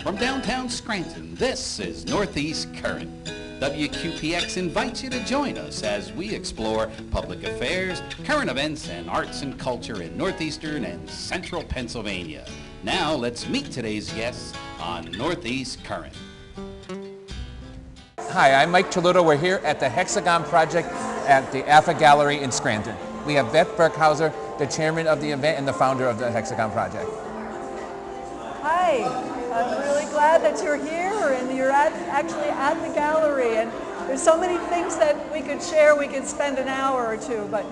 From downtown Scranton, this is Northeast Current. WQPX invites you to join us as we explore public affairs, current events, and arts and culture in northeastern and central Pennsylvania. Now let's meet today's guests on Northeast Current. Hi, I'm Mike Taluto. We're here at the Hexagon Project at the AFA Gallery in Scranton. We have Beth Birkhuser, the chairman of the event and the founder of the Hexagon Project. Hi, I'm really glad that you're here and you're actually at the gallery, and there's so many things that we could share. We could spend an hour or two, but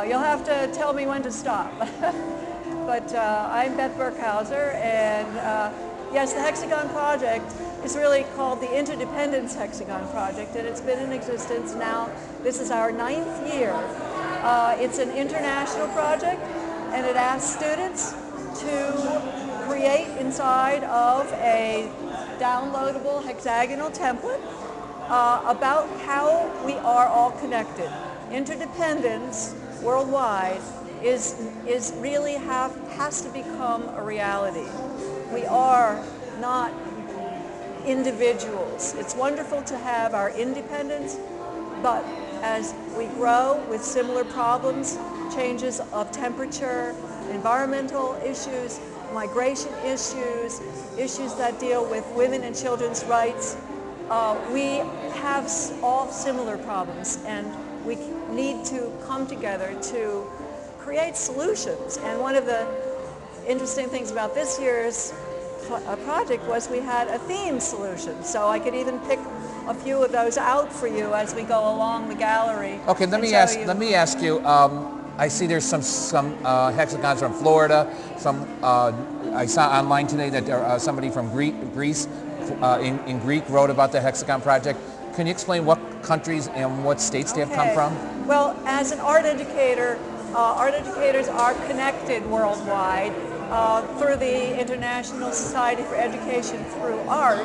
you'll have to tell me when to stop. But I'm Beth Birkhuser, and yes, the Hexagon Project is really called the Interdependence Hexagon Project, and it's been in existence now. This is our 9th year. It's an international project, and it asks students to create inside of a downloadable hexagonal template about how we are all connected. Interdependence worldwide is really has to become a reality. We are not individuals. It's wonderful to have our independence, but as we grow with similar problems, changes of temperature, environmental issues, migration issues, issues that deal with women and children's rights, we have all similar problems, and we need to come together to create solutions. And one of the interesting things about this year's project was we had a theme solution, so I could even pick a few of those out for you as we go along the gallery. Okay, let me ask you. I see there's some hexagons from Florida. Some I saw online today that somebody from Greece in Greek wrote about the Hexagon Project. Can you explain what countries and what states they have come from? Well, as an art educator, art educators are connected worldwide through the International Society for Education through Art.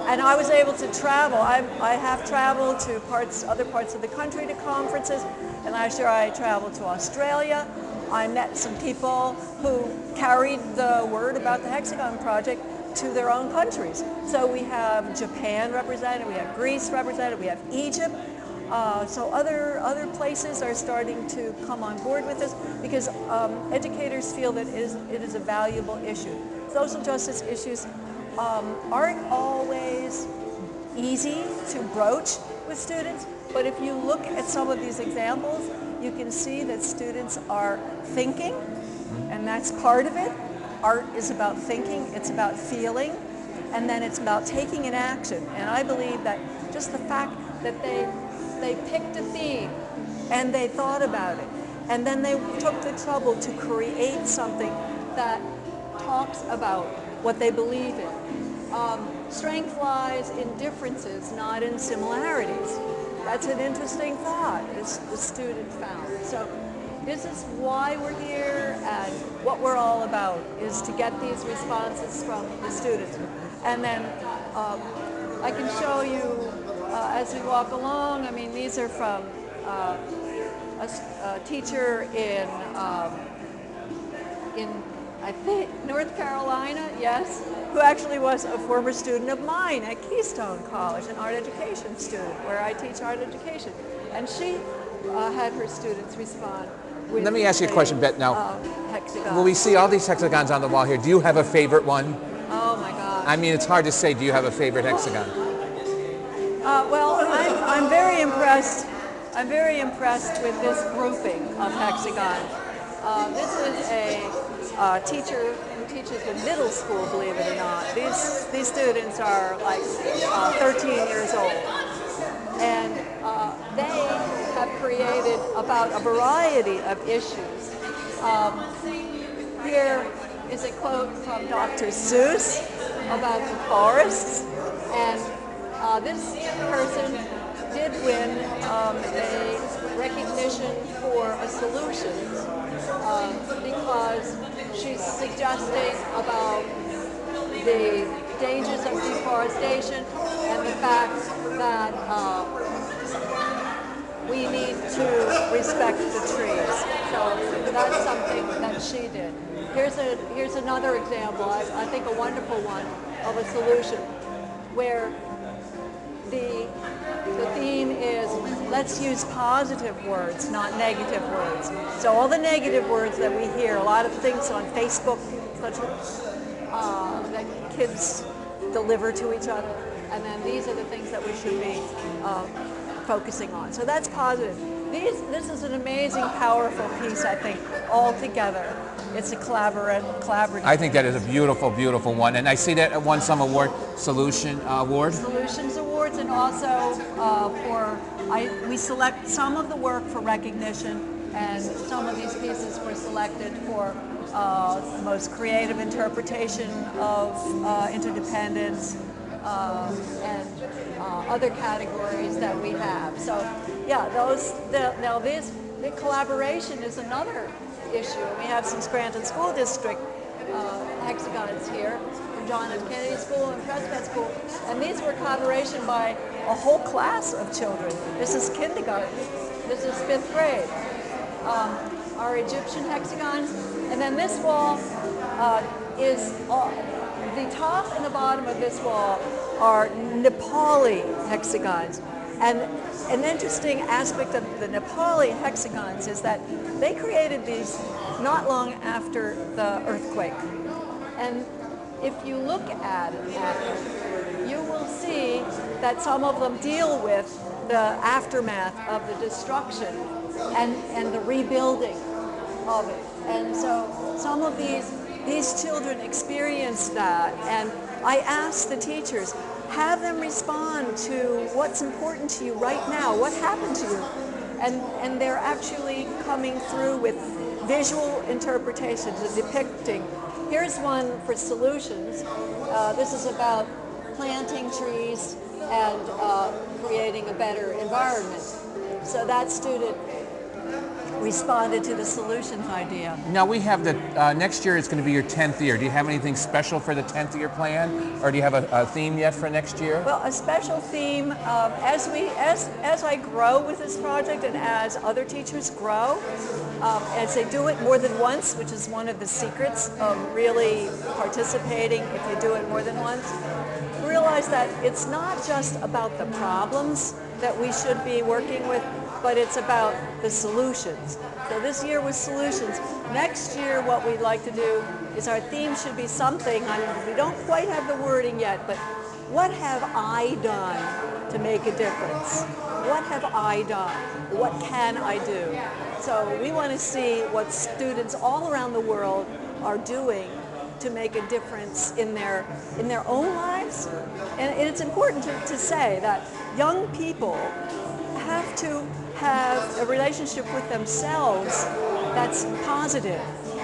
And I was able to travel. I have traveled to other parts of the country to conferences, and last year I traveled to Australia. I met some people who carried the word about the Hexagon Project to their own countries. So we have Japan represented, we have Greece represented, we have Egypt. So other places are starting to come on board with this because educators feel that it is a valuable issue. Social justice issues aren't always easy to broach with students, but if you look at some of these examples, you can see that students are thinking, and that's part of it. Art is about thinking, it's about feeling, and then it's about taking an action. And I believe that just the fact that they picked a theme and they thought about it, and then they took the trouble to create something that talks about what they believe in. Strength lies in differences, not in similarities. That's an interesting thought, as the student found. So this is why we're here, and what we're all about is to get these responses from the students. And then I can show you as we walk along. I mean, these are from a teacher in I think North Carolina, yes, who actually was a former student of mine at Keystone College, an art education student, where I teach art education. And she had her students respond with Let me ask you a question, Beth, now. Hexagon. Well, we see all these hexagons on the wall here. Do you have a favorite one? Oh my God. I mean, it's hard to say, do you have a favorite hexagon? Well, I'm very impressed. I'm very impressed with this grouping of hexagons. This is a teacher who teaches in middle school, believe it or not. These students are like 13 years old. And they have created about a variety of issues. Here is a quote from Dr. Seuss about the forests. And this person did win a recognition for a solution because she's suggesting about the dangers of deforestation and the fact that we need to respect the trees. So that's something that she did. Here's another example, I think a wonderful one, of a solution where the theme is, let's use positive words, not negative words. So all the negative words that we hear, a lot of things on Facebook that kids deliver to each other, and then these are the things that we should be focusing on. So that's positive. This is an amazing, powerful piece, I think, all together. It's a collaborative. I think that is a beautiful, beautiful one. And I see that it won some award, Solutions Awards, and also we select some of the work for recognition, and some of these pieces were selected for most creative interpretation of interdependence and other categories that we have. So yeah, the collaboration is another issue. We have some Scranton School District hexagons here, from John F. Kennedy School and Prescott School, and these were collaboration by a whole class of children. This is kindergarten, this is 5th grade. Our Egyptian hexagons, and then this wall is, the top and the bottom of this wall are Nepali hexagons. And an interesting aspect of the Nepali hexagons is that they created these not long after the earthquake. And if you look at it, you will see that some of them deal with the aftermath of the destruction and the rebuilding of it. And so some of these children experience that, and I asked the teachers, have them respond to what's important to you right now, what happened to you, and they're actually coming through with visual interpretations of depicting. Here's one for solutions. This is about planting trees and creating a better environment. So that student responded to the solutions idea. Now we have the, next year it's going to be your 10th year. Do you have anything special for the 10th year plan? Or do you have a theme yet for next year? Well, a special theme, as I grow with this project and as other teachers grow, as they do it more than once, which is one of the secrets of really participating if you do it more than once, realize that it's not just about the problems that we should be working with, but it's about the solutions. So this year was solutions. Next year, what we'd like to do is our theme should be something, we don't quite have the wording yet, but what have I done to make a difference? What have I done? What can I do? So we want to see what students all around the world are doing to make a difference in their own lives. And it's important to say that young people have to have a relationship with themselves that's positive.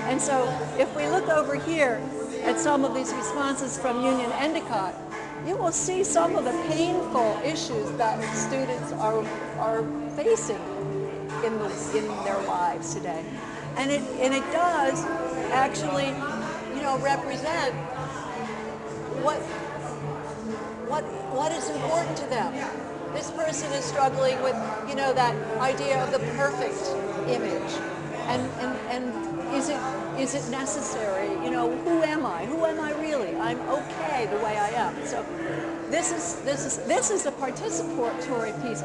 And so if we look over here at some of these responses from Union Endicott, you will see some of the painful issues that students are facing in their lives today. And it does actually, represent what is important to them. This person is struggling with, that idea of the perfect image, and is it necessary? Who am I? Who am I really? I'm okay the way I am. So this is a participatory piece.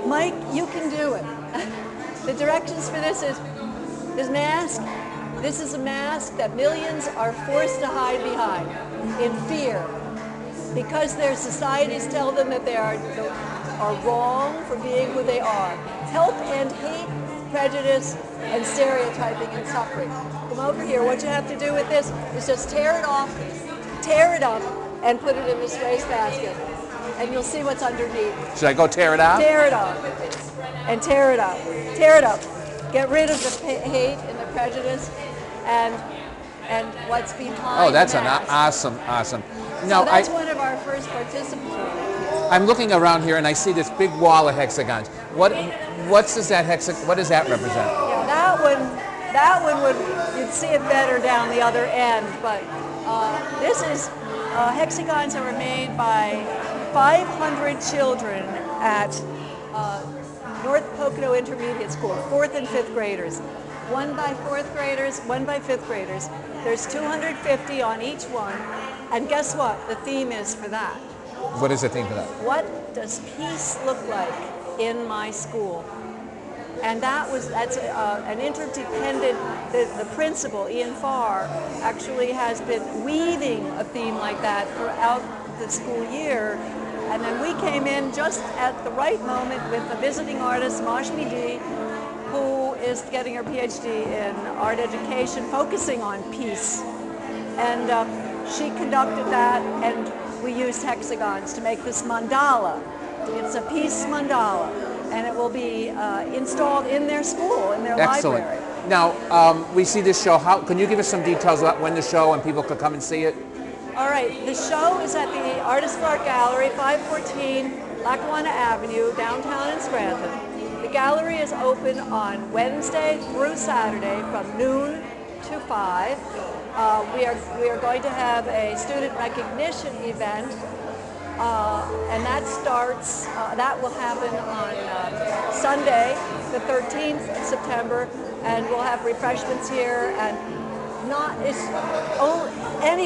Mike, you can do it. The directions for this is this mask. This is a mask that millions are forced to hide behind in fear because their societies tell them that they are wrong for being who they are. Help end hate, prejudice, and stereotyping and suffering. Come over here. What you have to do with this is just tear it off, tear it up, and put it in this wastebasket. And you'll see what's underneath. Should I go tear it out? Tear it off. And tear it up. Tear it up. Get rid of the hate and the prejudice and what's behind. Oh, that's the an mask. awesome. So Now, that's one of our first participatory. I'm looking around here and I see this big wall of hexagons. What does that represent? Yeah, that one you'd see it better down the other end, but this is hexagons that were made by 500 children at North Pocono Intermediate School, 4th and 5th graders. One by 4th graders, one by 5th graders. There's 250 on each one. And guess what? The theme is for that. What is the theme for that? What does peace look like in my school? And that's an interdependent, the principal, Ian Farr, actually has been weaving a theme like that throughout the school year. And then we came in just at the right moment with a visiting artist, Mashmi D, who is getting her PhD in art education, focusing on peace. And she conducted that, and we used hexagons to make this mandala. It's a peace mandala, and it will be installed in their school, in their Excellent. library. Now, we see this show. Can you give us some details about when the show and people could come and see it? All right, the show is at the Artist of Art Gallery, 514 Lackawanna Avenue, downtown in Scranton. The gallery is open on Wednesday through Saturday from noon to 5. We are going to have a student recognition event, and that starts. That will happen on Sunday, the 13th of September, and we'll have refreshments here. And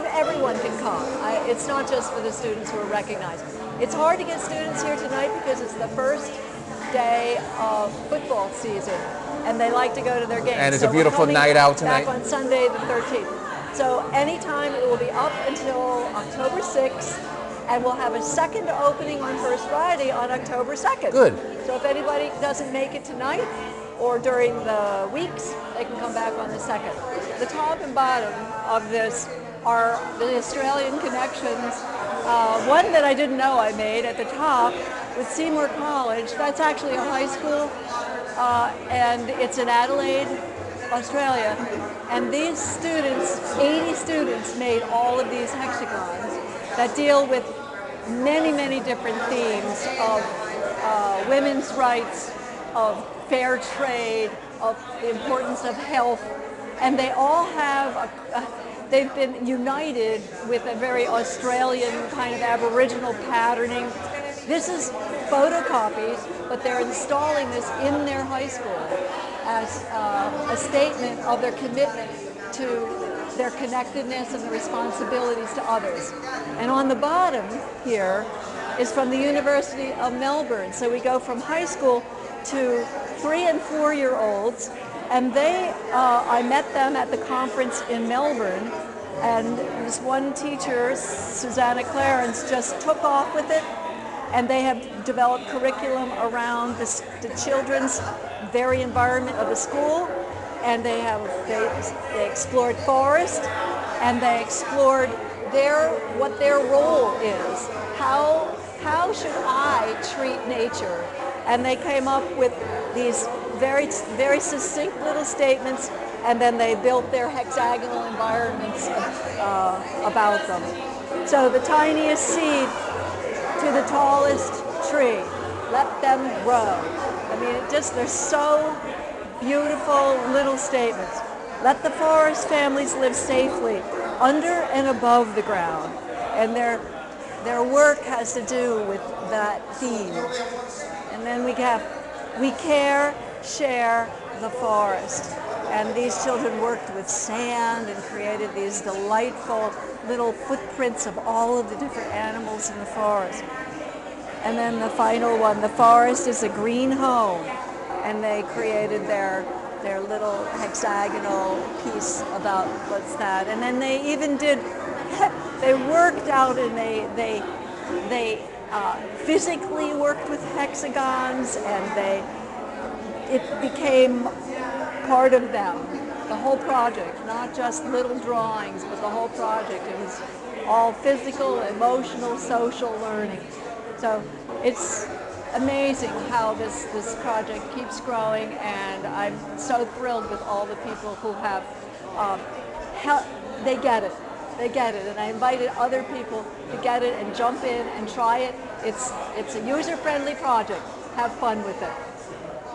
everyone can come. It's not just for the students who are recognized. It's hard to get students here tonight because it's the first day of football season, and they like to go to their games. And it's a beautiful night out tonight. Back on Sunday the 13th. So anytime, it will be up until October 6th, and we'll have a second opening on First Friday on October 2nd. Good. So if anybody doesn't make it tonight or during the weeks, they can come back on the 2nd. The top and bottom of this are the Australian connections. One that I didn't know I made at the top with Seymour College. That's actually a high school, and it's in Adelaide, Australia. And these students, 80 students, made all of these hexagons that deal with many, many different themes of women's rights, of fair trade, of the importance of health. And they all have they've been united with a very Australian kind of Aboriginal patterning. This is photocopies, but they're installing this in their high school as a statement of their commitment to their connectedness and the responsibilities to others. And on the bottom here is from the University of Melbourne. So we go from high school to 3- and 4-year-olds, and I met them at the conference in Melbourne, and this one teacher, Susanna Clarence, just took off with it, and they have developed curriculum around the children's very environment of the school, and they explored forest, and they explored what their role is. How should I treat nature? And they came up with these very, very succinct little statements, and then they built their hexagonal environments about them. So the tiniest seed to the tallest tree, let them grow. I mean, they're so beautiful little statements. Let the forest families live safely under and above the ground. And their work has to do with that theme. And then we care, share the forest. And these children worked with sand and created these delightful little footprints of all of the different animals in the forest. And then the final one, the forest is a green home. And they created their little hexagonal piece about what's that. And then they even they worked out, and they physically worked with hexagons, and it became part of them, the whole project, not just little drawings, but the whole project. It was all physical, emotional, social learning. So it's amazing how this project keeps growing, and I'm so thrilled with all the people who have they get it. They get it, and I invited other people to get it and jump in and try it. It's a user-friendly project. Have fun with it.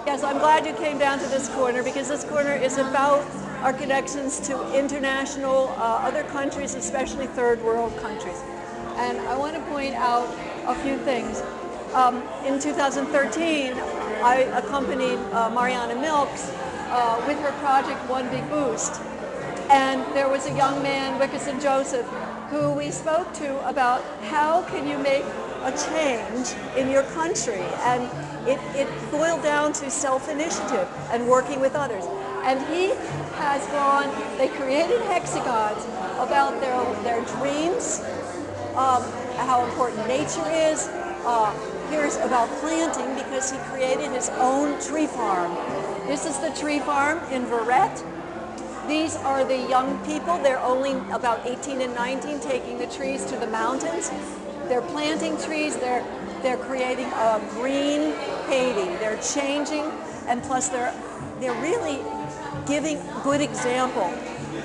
Yes, I'm glad you came down to this corner, because this corner is about our connections to international other countries, especially third world countries. And I want to point out a few things. In 2013, I accompanied Mariana Milks with her project One Big Boost. And there was a young man, Wickerson Joseph, who we spoke to about how can you make a change in your country. And it boiled down to self-initiative and working with others. And he has gone, they created hexagons about their dreams, how important nature is. Here's about planting, because he created his own tree farm. This is the tree farm in Verret. These are the young people. They're only about 18 and 19, taking the trees to the mountains. They're planting trees. They're creating a green Haiti. They're changing, and plus they're really giving good example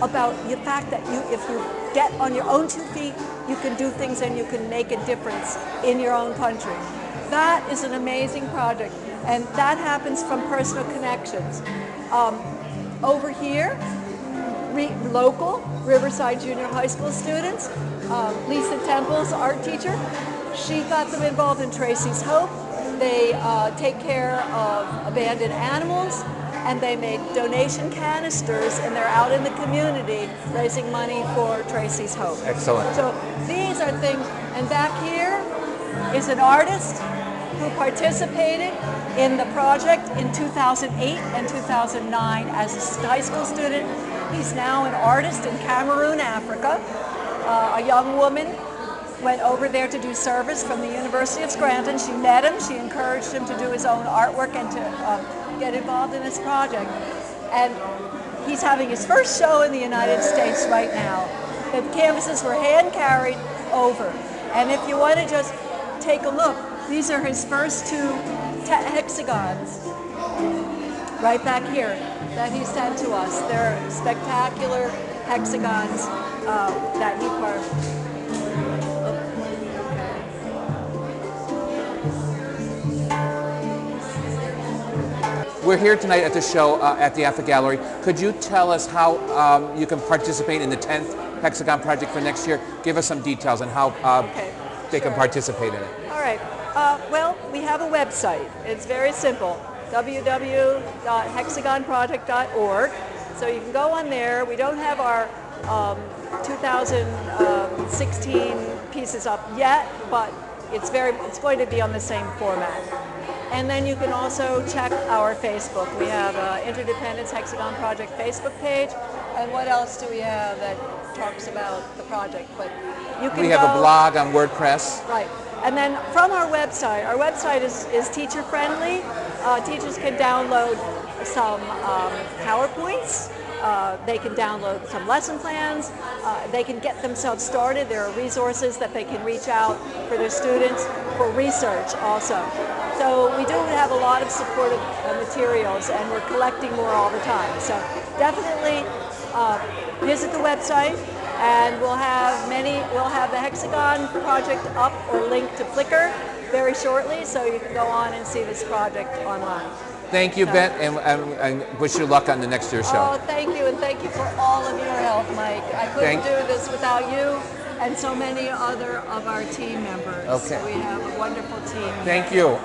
about the fact that if you get on your own 2 feet, you can do things and you can make a difference in your own country. That is an amazing project, and that happens from personal connections. Over here, local Riverside Junior High School students, Lisa Temple's art teacher, she got them involved in Tracy's Hope. They take care of abandoned animals, and they make donation canisters, and they're out in the community raising money for Tracy's Hope. Excellent. So these are things, and back here is an artist who participated in the project in 2008 and 2009 as a high school student. He's now an artist in Cameroon, Africa. A young woman went over there to do service from the University of Scranton. She met him, she encouraged him to do his own artwork and to get involved in this project. And he's having his first show in the United States right now. The canvases were hand carried over. And if you want to just take a look, these are his first 2 hexagons right back here that he sent to us. They're spectacular hexagons that he carved. We're here tonight at the show at the Alpha Gallery. Could you tell us how you can participate in the 10th Hexagon project for next year? Give us some details on how they can participate in it. All right. Well, we have a website. It's very simple, www.hexagonproject.org. So you can go on there. We don't have our 2016 pieces up yet, but it's going to be on the same format. And then you can also check our Facebook. We have Interdependence Hexagon Project Facebook page. And what else do we have that talks about the project? But you can We have a blog on WordPress. Right. And then from our website is teacher friendly. Teachers can download some PowerPoints. They can download some lesson plans. They can get themselves started. There are resources that they can reach out for their students for research also. So we do have a lot of supportive materials, and we're collecting more all the time. So definitely visit the website, and we'll have the Hexagon project up or linked to Flickr very shortly, so you can go on and see this project online. Thank you, Beth, and wish you luck on the next year's show. Oh, thank you, and thank you for all of your help, Mike. I couldn't do this without you and so many other of our team members. Okay. We have a wonderful team. Thank you.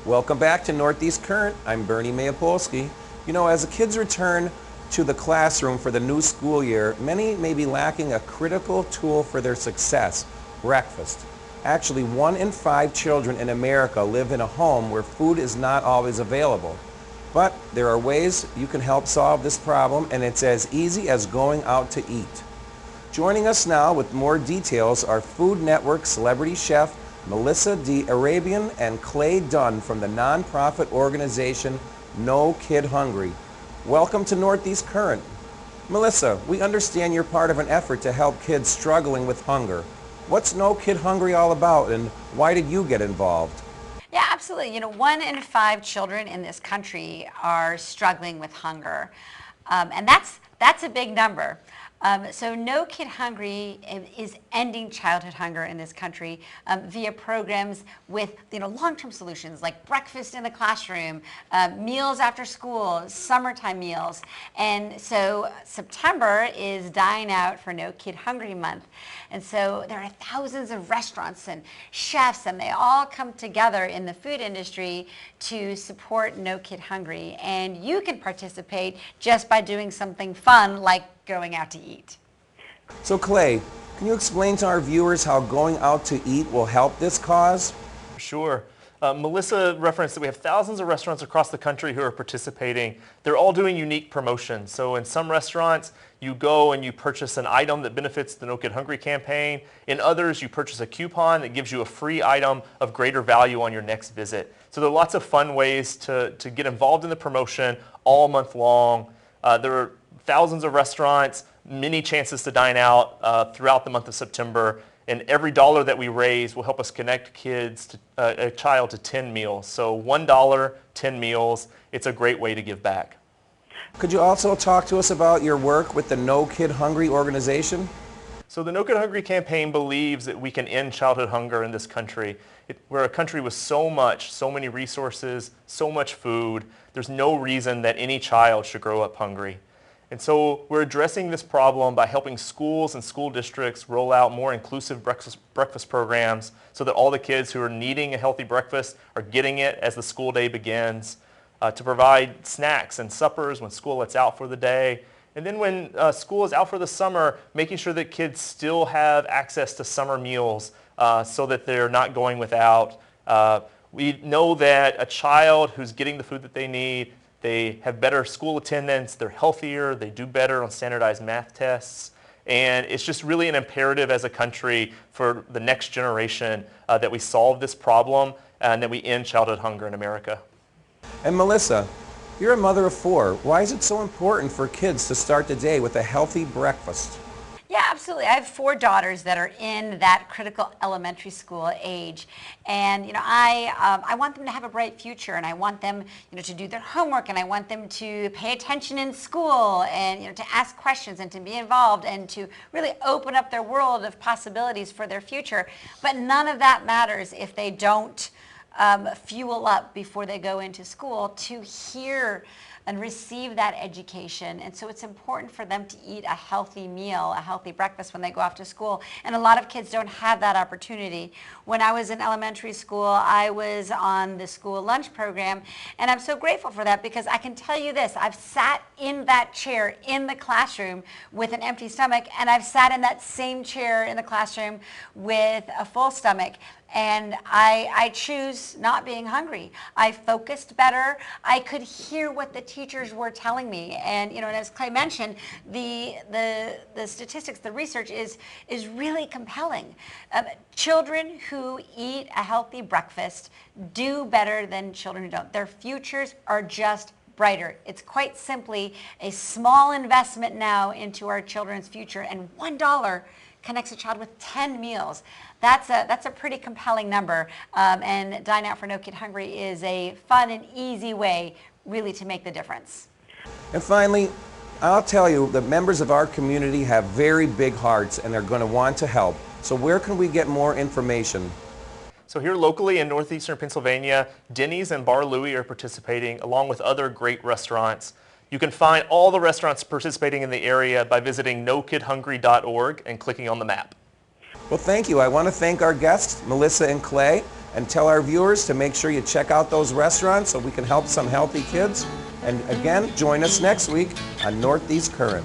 Welcome back to Northeast Current. I'm Bernie Maopolski. You know, as the kids return to the classroom for the new school year, many may be lacking a critical tool for their success, breakfast. Actually, 1 in 5 children in America live in a home where food is not always available. But there are ways you can help solve this problem, and it's as easy as going out to eat. Joining us now with more details are Food Network celebrity chef Melissa D. Arabian and Clay Dunn from the nonprofit organization No Kid Hungry. Welcome to Northeast Current. Melissa, we understand you're part of an effort to help kids struggling with hunger. What's No Kid Hungry all about, and why did you get involved? Yeah, absolutely. You know, 1 in 5 children in this country are struggling with hunger. And that's a big number. So No Kid Hungry is ending childhood hunger in this country via programs with long-term solutions like breakfast in the classroom, meals after school, summertime meals. And so September is dying out for No Kid Hungry month. And so there are thousands of restaurants and chefs, and they all come together in the food industry to support No Kid Hungry. And you can participate just by doing something fun like going out to eat. So Clay, can you explain to our viewers how going out to eat will help this cause? Sure. Melissa referenced that we have thousands of restaurants across the country who are participating. They're all doing unique promotions. So in some restaurants, you go and you purchase an item that benefits the No Kid Hungry campaign. In others, you purchase a coupon that gives you a free item of greater value on your next visit. So there are lots of fun ways to get involved in the promotion all month long. There are thousands of restaurants, many chances to dine out throughout the month of September. And every dollar that we raise will help us connect a child to 10 meals. So $1, 10 meals. It's a great way to give back. Could you also talk to us about your work with the No Kid Hungry organization? So the No Kid Hungry campaign believes that we can end childhood hunger in this country. We're a country with so many resources, so much food. There's no reason that any child should grow up hungry. And so we're addressing this problem by helping schools and school districts roll out more inclusive breakfast programs so that all the kids who are needing a healthy breakfast are getting it as the school day begins, to provide snacks and suppers when school lets out for the day. And then when school is out for the summer, making sure that kids still have access to summer meals so that they're not going without. We know that a child who's getting the food that they need, they have better school attendance, they're healthier, they do better on standardized math tests. And it's just really an imperative as a country for the next generation that we solve this problem and that we end childhood hunger in America. And Melissa, you're a mother of 4. Why is it so important for kids to start the day with a healthy breakfast? Yeah, absolutely. I have 4 daughters that are in that critical elementary school age, and I want them to have a bright future, and I want them to do their homework, and I want them to pay attention in school, and to ask questions and to be involved and to really open up their world of possibilities for their future. But none of that matters if they don't fuel up before they go into school to hear and receive that education. And so it's important for them to eat a healthy meal, a healthy breakfast when they go off to school. And a lot of kids don't have that opportunity. When I was in elementary school, I was on the school lunch program, and I'm so grateful for that because I can tell you this, I've sat in that chair in the classroom with an empty stomach, and I've sat in that same chair in the classroom with a full stomach. And I choose not being hungry. I focused better. I could hear what the teachers were telling me. And and as Clay mentioned, the statistics, the research is really compelling. Children who eat a healthy breakfast do better than children who don't. Their futures are just brighter. It's quite simply a small investment now into our children's future, and $1 connects a child with 10 meals. That's a pretty compelling number, and Dine Out for No Kid Hungry is a fun and easy way really to make the difference. And finally, I'll tell you that members of our community have very big hearts and they're going to want to help. So where can we get more information? So here locally in northeastern Pennsylvania, Denny's and Bar Louie are participating along with other great restaurants. You can find all the restaurants participating in the area by visiting nokidhungry.org and clicking on the map. Well, thank you. I want to thank our guests, Melissa and Clay, and tell our viewers to make sure you check out those restaurants so we can help some healthy kids. And again, join us next week on Northeast Current.